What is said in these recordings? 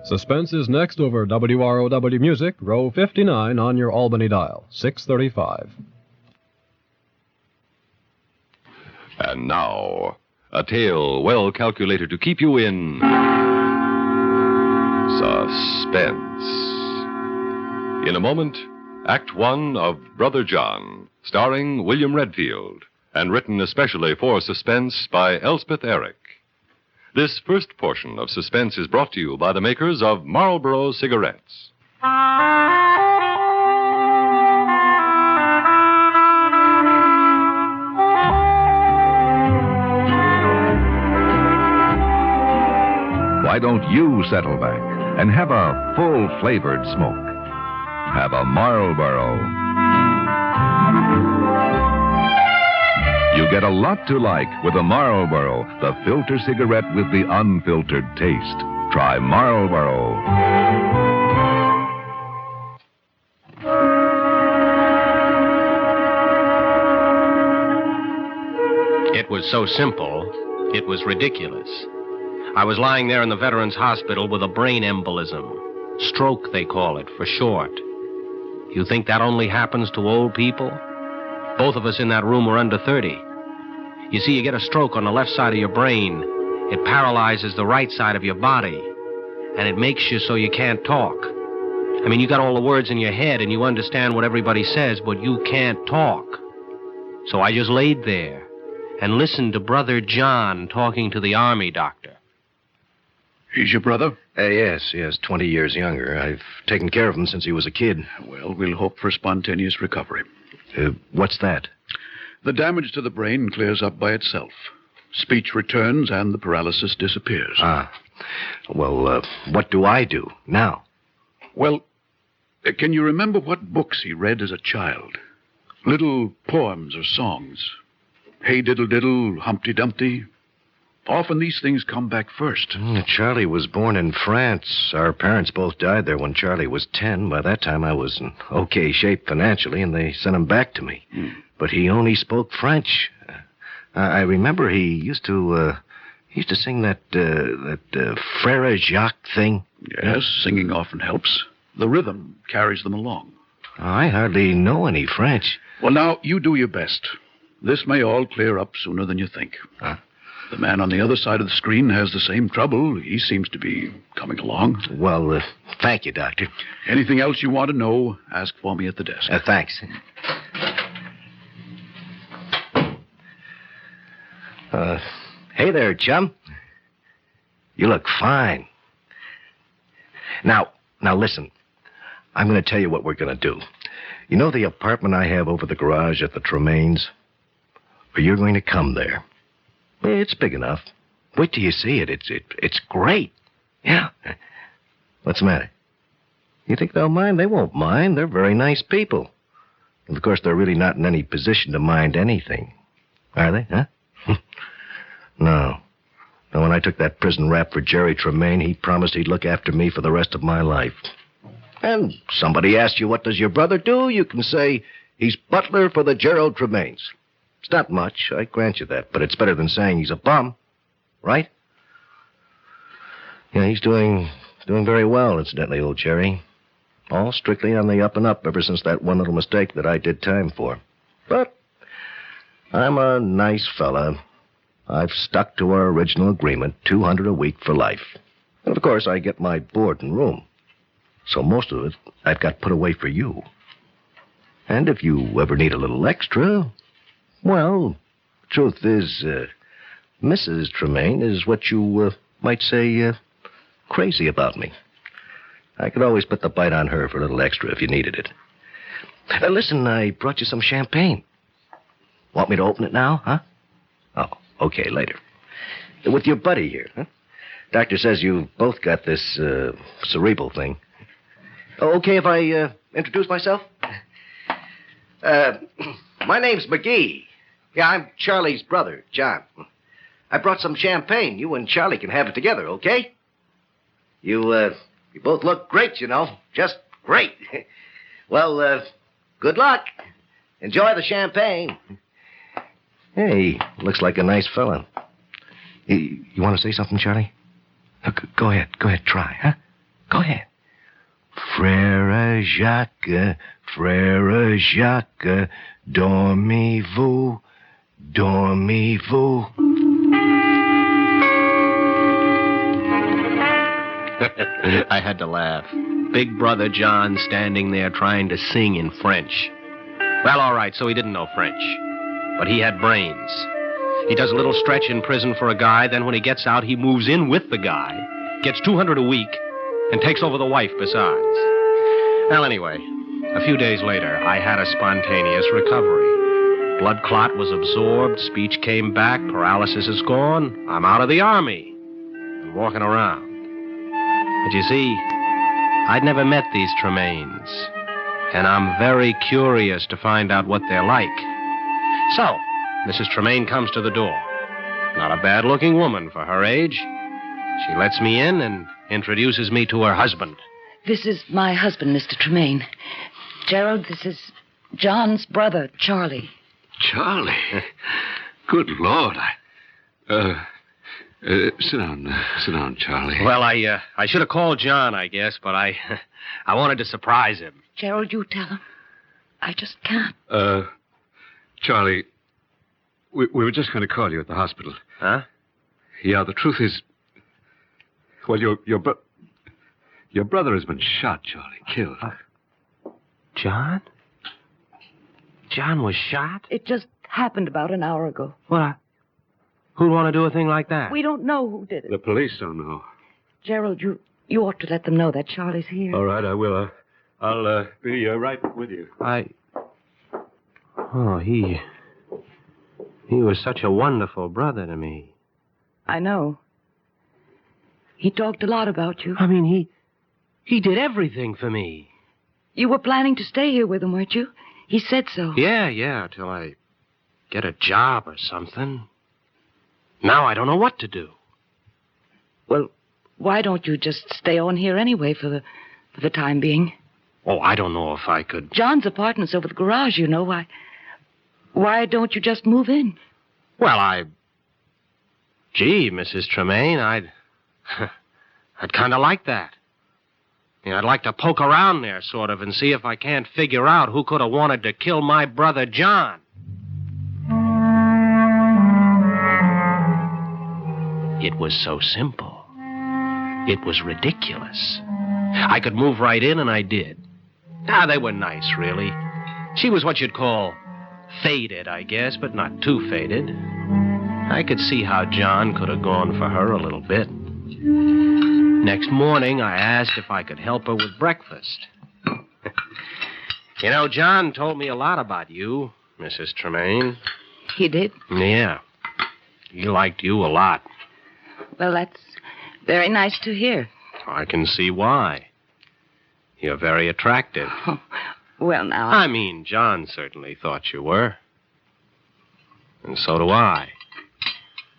Suspense is next over WROW Music, row 59 on your Albany dial, 635. And now, a tale well calculated to keep you in suspense. In a moment, Act One of Brother John, starring William Redfield, and written especially for Suspense by Elspeth Eric. This first portion of Suspense is brought to you by the makers of Marlboro cigarettes. Why don't you settle back and have a full-flavored smoke? Have a Marlboro. You get a lot to like with a Marlboro, the filter cigarette with the unfiltered taste. Try Marlboro. It was so simple, it was ridiculous. I was lying there in the Veterans Hospital with a brain embolism. Stroke, they call it, for short. You think that only happens to old people? Both of us in that room were under 30. You see, you get a stroke on the left side of your brain. It paralyzes the right side of your body. And it makes you so you can't talk. I mean, you got all the words in your head and you understand what everybody says, but you can't talk. So I just laid there and listened to Brother John talking to the army doctor. He's your brother? Yes, 20 years younger. I've taken care of him since he was a kid. Well, we'll hope for spontaneous recovery. What's that? The damage to the brain clears up by itself. Speech returns and the paralysis disappears. Well, what do I do now? Well, can you remember what books he read as a child? Little poems or songs. Hey Diddle Diddle, Humpty Dumpty. Often these things come back first. Charlie was born in France. Our parents both died there when Charlie was 10. By that time, I was in okay shape financially, and they sent him back to me. But he only spoke French. I remember he used to sing that Frère Jacques thing. Yes, singing often helps. The rhythm carries them along. I hardly know any French. Well, now, you do your best. This may all clear up sooner than you think. Huh? The man on the other side of the screen has the same trouble. He seems to be coming along. Well, thank you, Doctor. Anything else you want to know, ask for me at the desk. Thanks. Hey there, chum. You look fine. Now listen. I'm going to tell you what we're going to do. You know the apartment I have over the garage at the Tremaines? Well, you're going to come there. It's big enough. Wait till you see it. It's great. Yeah. What's the matter? You think they'll mind? They won't mind. They're very nice people. And of course, they're really not in any position to mind anything. Are they, huh? No. Now, when I took that prison rap for Jerry Tremaine, he promised he'd look after me for the rest of my life. And somebody asks you, what does your brother do? You can say, he's butler for the Gerald Tremaines. It's not much, I grant you that, but it's better than saying he's a bum, right? Yeah, he's doing very well, incidentally, old Jerry. All strictly on the up and up ever since that one little mistake that I did time for. But I'm a nice fella. I've stuck to our original agreement, $200 a week for life. And of course, I get my board and room. So most of it I've got put away for you. And if you ever need a little extra, well, truth is, Mrs. Tremaine is what you might say crazy about me. I could always put the bite on her for a little extra if you needed it. Listen, I brought you some champagne. Want me to open it now, huh? Oh, okay, later. With your buddy here, huh? Doctor says you've both got this cerebral thing. Okay if I introduce myself? My name's McGee. Yeah, I'm Charlie's brother, John. I brought some champagne. You and Charlie can have it together, okay? You both look great, you know. Just great. Well, good luck. Enjoy the champagne. Hey, looks like a nice fella. You want to say something, Charlie? Go ahead, try, huh? Frère Jacques, dormez-vous, dormez-vous. I had to laugh. Big Brother John standing there trying to sing in French. Well, all right, so he didn't know French. But he had brains. He does a little stretch in prison for a guy, then when he gets out, he moves in with the guy, gets $200 a week, and takes over the wife besides. Well, anyway, a few days later, I had a spontaneous recovery. Blood clot was absorbed, speech came back, paralysis is gone. I'm out of the army and walking around. But you see, I'd never met these Tremaines, and I'm very curious to find out what they're like. So, Mrs. Tremaine comes to the door. Not a bad-looking woman for her age. She lets me in and introduces me to her husband. This is my husband, Mr. Tremaine. Gerald, this is John's brother, Charlie. Charlie? Good Lord. Sit down, Charlie. Well, I should have called John, I guess, but I wanted to surprise him. Gerald, you tell him. I just can't. Charlie, we were just going to call you at the hospital. Huh? Yeah, the truth is, well, your brother has been shot, Charlie, killed. John? John was shot? It just happened about an hour ago. What? Who'd want to do a thing like that? We don't know who did it. The police don't know. Gerald, you ought to let them know that Charlie's here. All right, I will. I'll be right with you. Oh, he was such a wonderful brother to me. I know. He talked a lot about you. I mean, he did everything for me. You were planning to stay here with him, weren't you? He said so. Yeah, till I get a job or something. Now I don't know what to do. Well, why don't you just stay on here anyway for the time being? Oh, I don't know if I could. John's apartment's over the garage, you know. Why don't you just move in? Well, Gee, Mrs. Tremaine, I'd kind of like that. I'd like to poke around there, sort of, and see if I can't figure out who could have wanted to kill my brother John. It was so simple. It was ridiculous. I could move right in, and I did. They were nice, really. She was what you'd call faded, I guess, but not too faded. I could see how John could have gone for her a little bit. Next morning, I asked if I could help her with breakfast. John told me a lot about you, Mrs. Tremaine. He did? Yeah. He liked you a lot. Well, that's very nice to hear. I can see why. You're very attractive. Oh, well, now... I mean, John certainly thought you were. And so do I.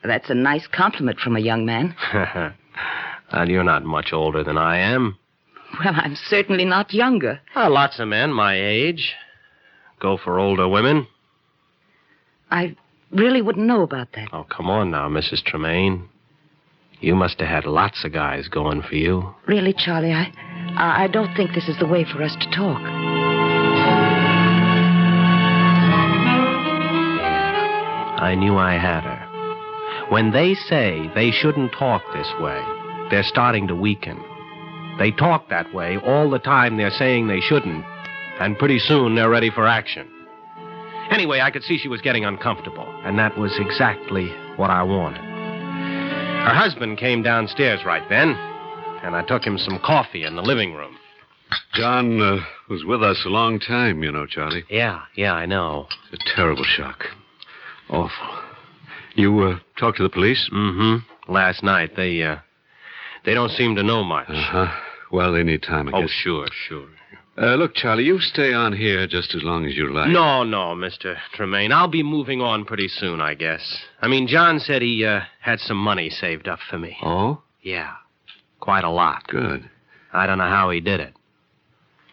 That's a nice compliment from a young man. Well, you're not much older than I am. Well, I'm certainly not younger. Lots of men my age go for older women. I really wouldn't know about that. Oh, come on now, Mrs. Tremaine. You must have had lots of guys going for you. Really, Charlie, I don't think this is the way for us to talk. Yeah, I knew I had her. When they say they shouldn't talk this way, they're starting to weaken. They talk that way all the time they're saying they shouldn't, and pretty soon they're ready for action. Anyway, I could see she was getting uncomfortable, and that was exactly what I wanted. Her husband came downstairs right then, and I took him some coffee in the living room. John was with us a long time, Charlie. Yeah, I know. It's a terrible shock. Awful. You talked to the police? Mm-hmm. Last night, they don't seem to know much. Uh-huh. Well, they need time, I guess. Oh, sure. Look, Charlie, you stay on here just as long as you like. No, Mr. Tremaine. I'll be moving on pretty soon, I guess. I mean, John said he had some money saved up for me. Oh? Yeah, quite a lot. Good. I don't know how he did it.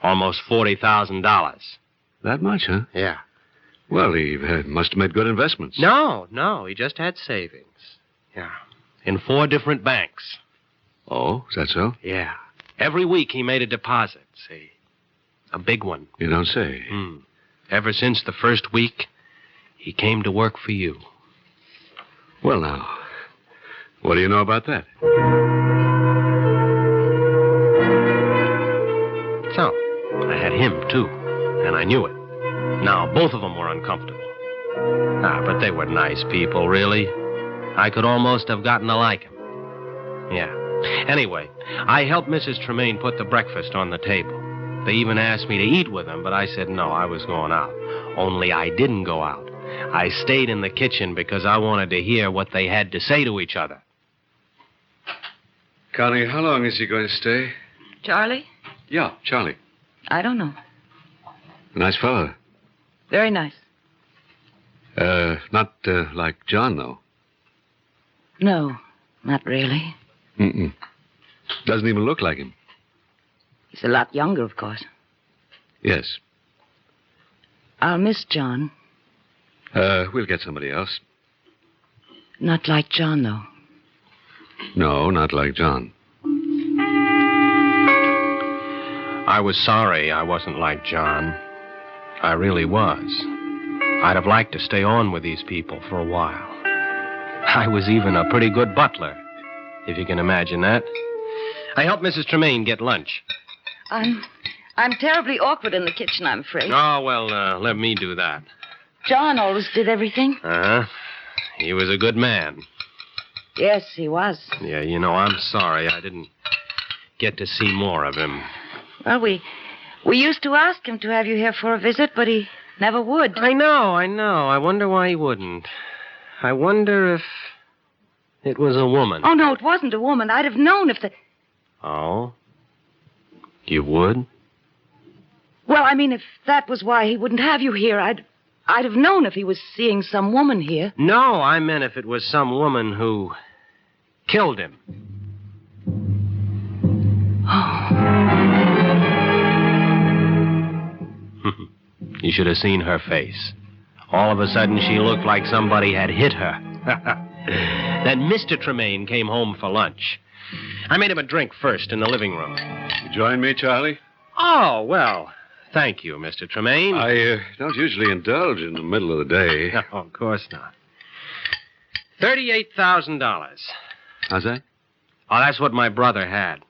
Almost $40,000. That much, huh? Yeah. Well, he must have made good investments. No, he just had savings. Yeah, in 4 different banks. Oh, is that so? Yeah. Every week he made a deposit, see. A big one. You don't say. Ever since the first week, he came to work for you. Well, now, what do you know about that? So, I had him, too, and I knew it. Now, both of them were uncomfortable. But they were nice people, really. I could almost have gotten to like him. Yeah. Anyway, I helped Mrs. Tremaine put the breakfast on the table. They even asked me to eat with them, but I said no, I was going out. Only I didn't go out. I stayed in the kitchen because I wanted to hear what they had to say to each other. Connie, how long is he going to stay? Charlie? Yeah, Charlie. I don't know. Nice fellow. Very nice. Not like John, though. No, not really. Doesn't even look like him. He's a lot younger, of course. Yes. I'll miss John. We'll get somebody else. Not like John, though. No, not like John. I was sorry I wasn't like John. I really was. I'd have liked to stay on with these people for a while. I was even a pretty good butler, if you can imagine that. I helped Mrs. Tremaine get lunch. I'm terribly awkward in the kitchen, I'm afraid. Oh, well, let me do that. John always did everything. Uh-huh. He was a good man. Yes, he was. Yeah, you know, I'm sorry I didn't get to see more of him. Well, we used to ask him to have you here for a visit, but he never would. I know. I wonder why he wouldn't. I wonder if it was a woman. Oh, no, it wasn't a woman. I'd have known if the... Oh? You would? Well, I mean, if that was why he wouldn't have you here, I'd have known if he was seeing some woman here. No, I meant if it was some woman who killed him. You should have seen her face. All of a sudden, she looked like somebody had hit her. Then Mr. Tremaine came home for lunch. I made him a drink first in the living room. You join me, Charlie? Oh, well, thank you, Mr. Tremaine. I don't usually indulge in the middle of the day. No, of course not. $38,000. How's that? Oh, that's what my brother had.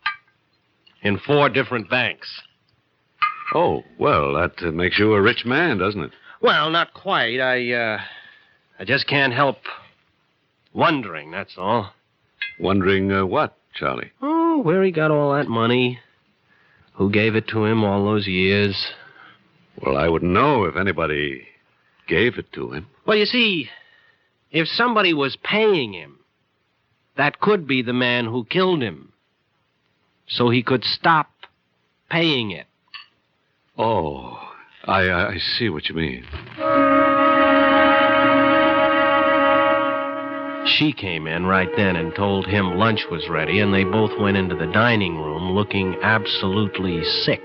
In 4 different banks. Oh, well, that makes you a rich man, doesn't it? Well, not quite. I just can't help wondering, that's all. Wondering what, Charlie? Oh, where he got all that money. Who gave it to him all those years. Well, I wouldn't know if anybody gave it to him. Well, you see, if somebody was paying him, that could be the man who killed him. So he could stop paying it. Oh, I see what you mean. She came in right then and told him lunch was ready, and they both went into the dining room looking absolutely sick.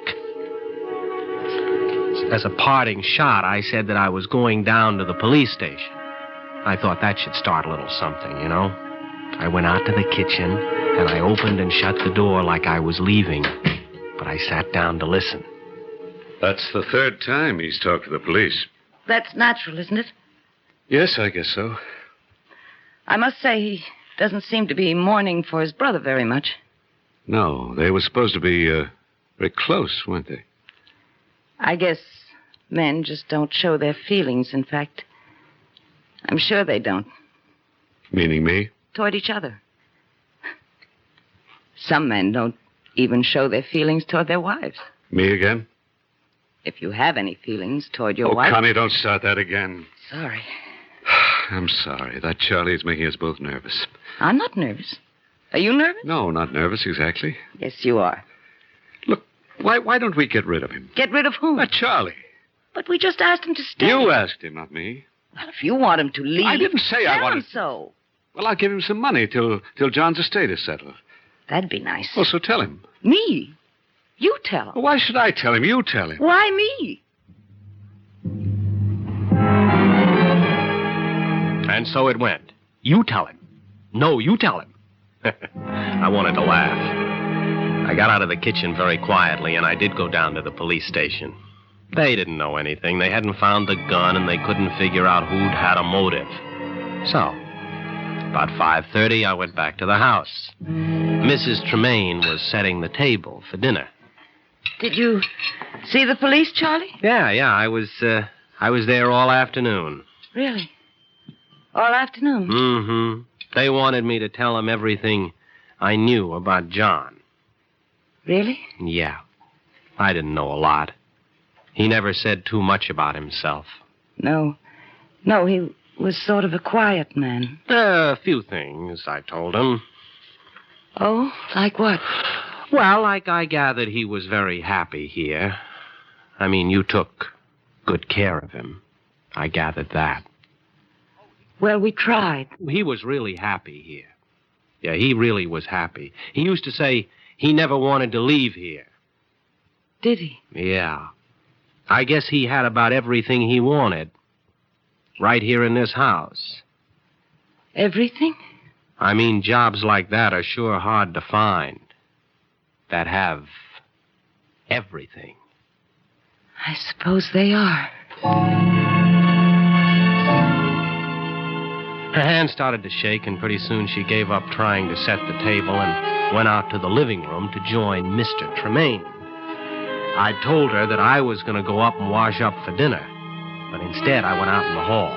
As a parting shot, I said that I was going down to the police station. I thought that should start a little something, you know. I went out to the kitchen, and I opened and shut the door like I was leaving, but I sat down to listen. That's the 3rd time he's talked to the police. That's natural, isn't it? Yes, I guess so. I must say he doesn't seem to be mourning for his brother very much. No, they were supposed to be very close, weren't they? I guess men just don't show their feelings, in fact. I'm sure they don't. Meaning me? Toward each other. Some men don't even show their feelings toward their wives. Me again? If you have any feelings toward your wife... Oh, Connie, don't start that again. Sorry. I'm sorry. That Charlie's making us both nervous. I'm not nervous. Are you nervous? No, not nervous exactly. Yes, you are. Look, why don't we get rid of him? Get rid of whom? That Charlie. But we just asked him to stay. You asked him, not me. Well, if you want him to leave... I didn't say I wanted... Tell him so. Well, I'll give him some money till John's estate is settled. That'd be nice. Well, so tell him. Me? You tell him. Well, why should I tell him? You tell him. Why me? And so it went. You tell him. No, you tell him. I wanted to laugh. I got out of the kitchen very quietly, and I did go down to the police station. They didn't know anything. They hadn't found the gun, and they couldn't figure out who'd had a motive. So, about 5:30, I went back to the house. Mrs. Tremaine was setting the table for dinner. Did you see the police, Charlie? Yeah, I was there all afternoon. Really? All afternoon? Mm-hmm. They wanted me to tell them everything I knew about John. Really? Yeah. I didn't know a lot. He never said too much about himself. No, he was sort of a quiet man. A few things, I told him. Oh, like what? Well, like I gathered he was very happy here. I mean, you took good care of him. I gathered that. Well, we tried. He was really happy here. Yeah, he really was happy. He used to say he never wanted to leave here. Did he? Yeah. I guess he had about everything he wanted. Right here in this house. Everything? I mean, jobs like that are sure hard to find. That have everything. I suppose they are. Her hand started to shake, and pretty soon she gave up trying to set the table and went out to the living room to join Mr. Tremaine. I told her that I was going to go up and wash up for dinner, but instead I went out in the hall.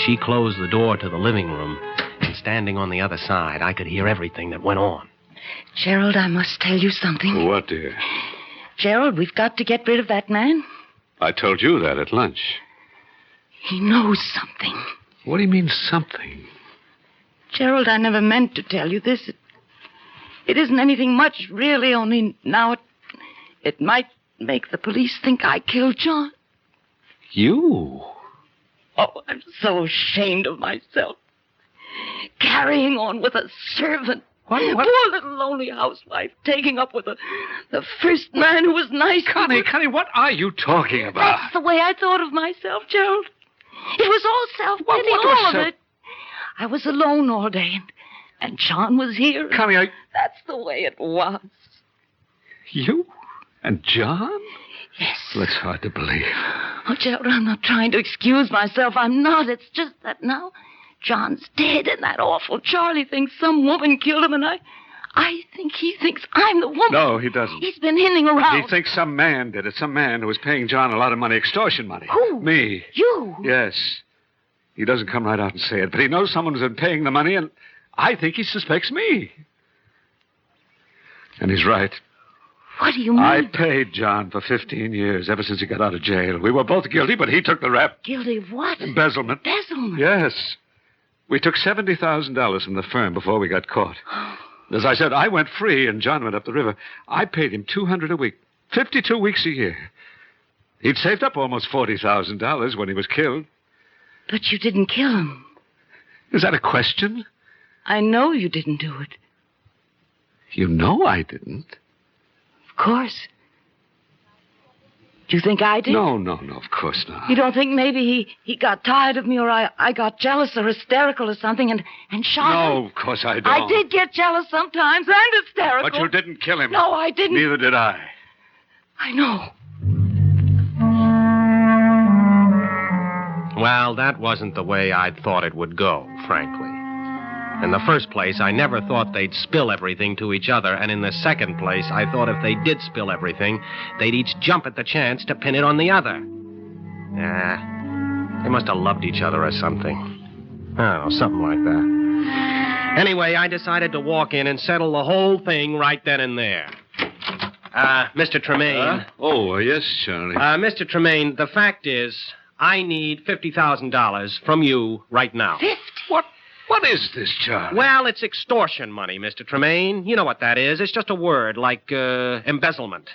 She closed the door to the living room, and standing on the other side, I could hear everything that went on. Gerald, I must tell you something. What, dear? Gerald, we've got to get rid of that man. I told you that at lunch. He knows something. What do you mean, something? Gerald, I never meant to tell you this. It isn't anything much, really, only now it might make the police think I killed John. You? Oh, I'm so ashamed of myself. Carrying on with a servant. What? Poor little lonely housewife, taking up with the first man who was nice. Connie, what are you talking about? That's the way I thought of myself, Gerald. It was all self-pity, all of it. I was alone all day, and John was here. Connie, That's the way it was. You? And John? Yes. Well, it's hard to believe. Oh, Gerald, I'm not trying to excuse myself. I'm not. It's just that now John's dead, and that awful Charlie thinks some woman killed him, and I think he thinks I'm the woman. No, he doesn't. He's been hinting around. He thinks some man did it. Some man who was paying John a lot of money, extortion money. Who? Me. You? Yes. He doesn't come right out and say it, but he knows someone who's been paying the money, and I think he suspects me. And he's right. What do you mean? I paid John for 15 years, ever since he got out of jail. We were both guilty, but he took the rap. Guilty of what? Embezzlement. Embezzlement? Yes. We took $70,000 from the firm before we got caught. As I said, I went free and John went up the river. I paid him $200 a week, 52 weeks a year. He'd saved up almost $40,000 when he was killed. But you didn't kill him. Is that a question? I know you didn't do it. You know I didn't. Of course. Do you think I did? No, of course not. You don't think maybe he got tired of me, or I got jealous or hysterical or something and shot him? No, of course I don't. I did get jealous sometimes and hysterical. But you didn't kill him. No, I didn't. Neither did I. I know. Well, that wasn't the way I'd thought it would go, frankly. In the first place, I never thought they'd spill everything to each other, and in the second place, I thought if they did spill everything, they'd each jump at the chance to pin it on the other. They must have loved each other or something. I don't know, something like that. Anyway, I decided to walk in and settle the whole thing right then and there. Mr. Tremaine. Yes, Charlie. Mr. Tremaine, the fact is, I need $50,000 from you right now. 50? What is this, Charlie? Well, it's extortion money, Mr. Tremaine. You know what that is. It's just a word, like embezzlement.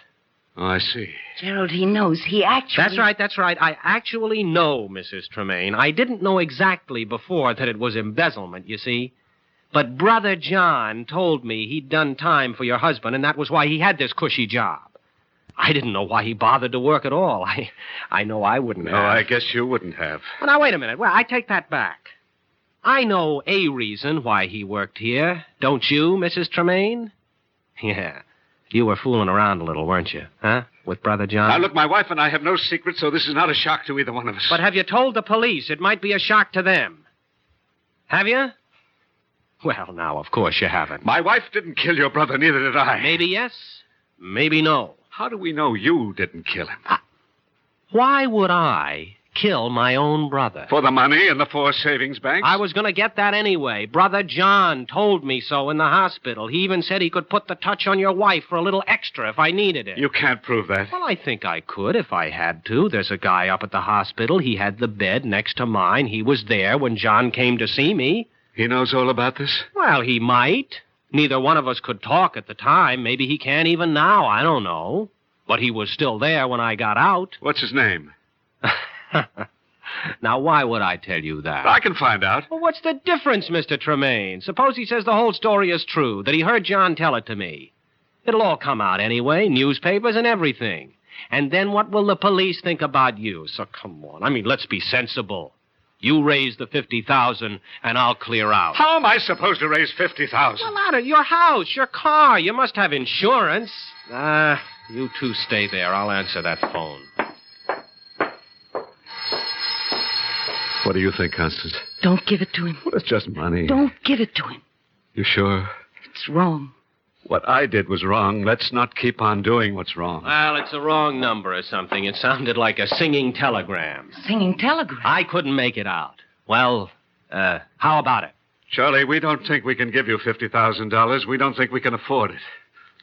Oh, I see. Gerald, he knows. He actually... That's right. I actually know, Mrs. Tremaine. I didn't know exactly before that it was embezzlement, you see. But Brother John told me he'd done time for your husband, and that was why he had this cushy job. I didn't know why he bothered to work at all. I know I wouldn't have. No, I guess you wouldn't have. Well, now, wait a minute. Well, I take that back. I know a reason why he worked here. Don't you, Mrs. Tremaine? Yeah. You were fooling around a little, weren't you? Huh? With Brother John? Now, look, my wife and I have no secret, so this is not a shock to either one of us. But have you told the police? It might be a shock to them. Have you? Well, now, of course you haven't. My wife didn't kill your brother, neither did I. Maybe yes, maybe no. How do we know you didn't kill him? Why would I kill my own brother? For the money in the 4 savings banks? I was going to get that anyway. Brother John told me so in the hospital. He even said he could put the touch on your wife for a little extra if I needed it. You can't prove that. Well, I think I could if I had to. There's a guy up at the hospital. He had the bed next to mine. He was there when John came to see me. He knows all about this? Well, he might. Neither one of us could talk at the time. Maybe he can't even now. I don't know. But he was still there when I got out. What's his name? Now, why would I tell you that? I can find out. Well, what's the difference, Mr. Tremaine? Suppose he says the whole story is true, that he heard John tell it to me. It'll all come out anyway, newspapers and everything. And then what will the police think about you? So come on. I mean, let's be sensible. You raise the $50,000, and I'll clear out. How am I supposed to raise $50,000? Well, out of your house, your car. You must have insurance. You two stay there. I'll answer that phone. What do you think, Constance? Don't give it to him. Well, it's just money. Don't give it to him. You sure? It's wrong. What I did was wrong. Let's not keep on doing what's wrong. Well, it's a wrong number or something. It sounded like a singing telegram. Singing telegram? I couldn't make it out. Well, how about it? Charlie, we don't think we can give you $50,000. We don't think we can afford it.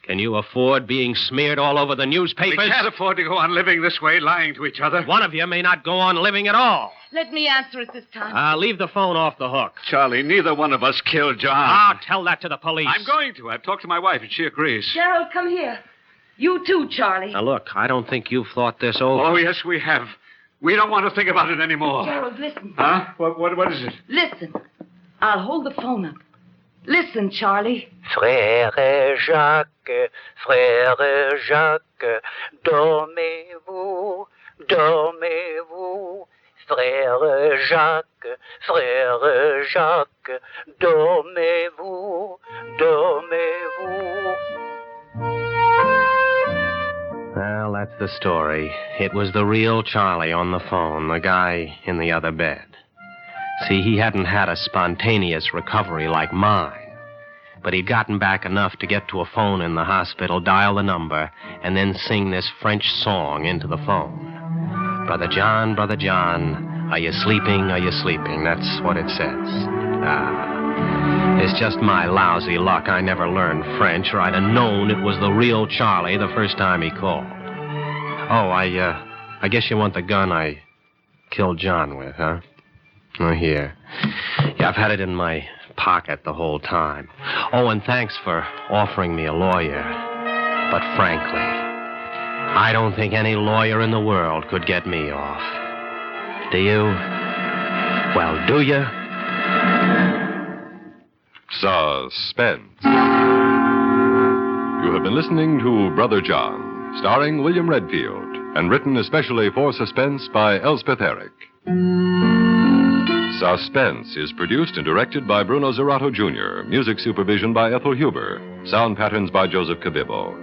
Can you afford being smeared all over the newspapers? We can't afford to go on living this way, lying to each other. One of you may not go on living at all. Let me answer it this time. Leave the phone off the hook. Charlie, neither one of us killed John. I'll tell that to the police. I'm going to. I've talked to my wife, and she agrees. Gerald, come here. You too, Charlie. Now, look, I don't think you've thought this over. Oh, yes, we have. We don't want to think about it anymore. Gerald, listen. Huh? What is it? Listen. I'll hold the phone up. Listen, Charlie. Frère Jacques, dormez-vous, dormez-vous. Frère Jacques, dormez-vous, dormez-vous. Well, that's the story. It was the real Charlie on the phone, the guy in the other bed. See, he hadn't had a spontaneous recovery like mine. But he'd gotten back enough to get to a phone in the hospital, dial the number, and then sing this French song into the phone. Brother John, are you sleeping, are you sleeping? That's what it says. It's just my lousy luck I never learned French, or I'd have known it was the real Charlie the first time he called. Oh, I guess you want the gun I killed John with, huh? Oh, here. Yeah, I've had it in my pocket the whole time. Oh, and thanks for offering me a lawyer. But frankly, I don't think any lawyer in the world could get me off. Do you? Well, do you? Suspense. You have been listening to Brother John, starring William Redfield, and written especially for Suspense by Elspeth Eric. Suspense is produced and directed by Bruno Zerato, Jr., music supervision by Ethel Huber, sound patterns by Joseph Cabibbo.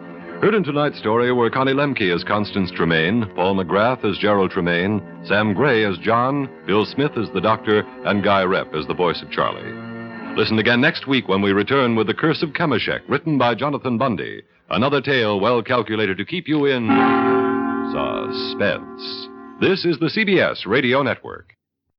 Heard in tonight's story were Connie Lemke as Constance Tremaine, Paul McGrath as Gerald Tremaine, Sam Gray as John, Bill Smith as the Doctor, and Guy Repp as the voice of Charlie. Listen again next week when we return with The Curse of Kameshek, written by Jonathan Bundy, another tale well calculated to keep you in suspense. This is the CBS Radio Network.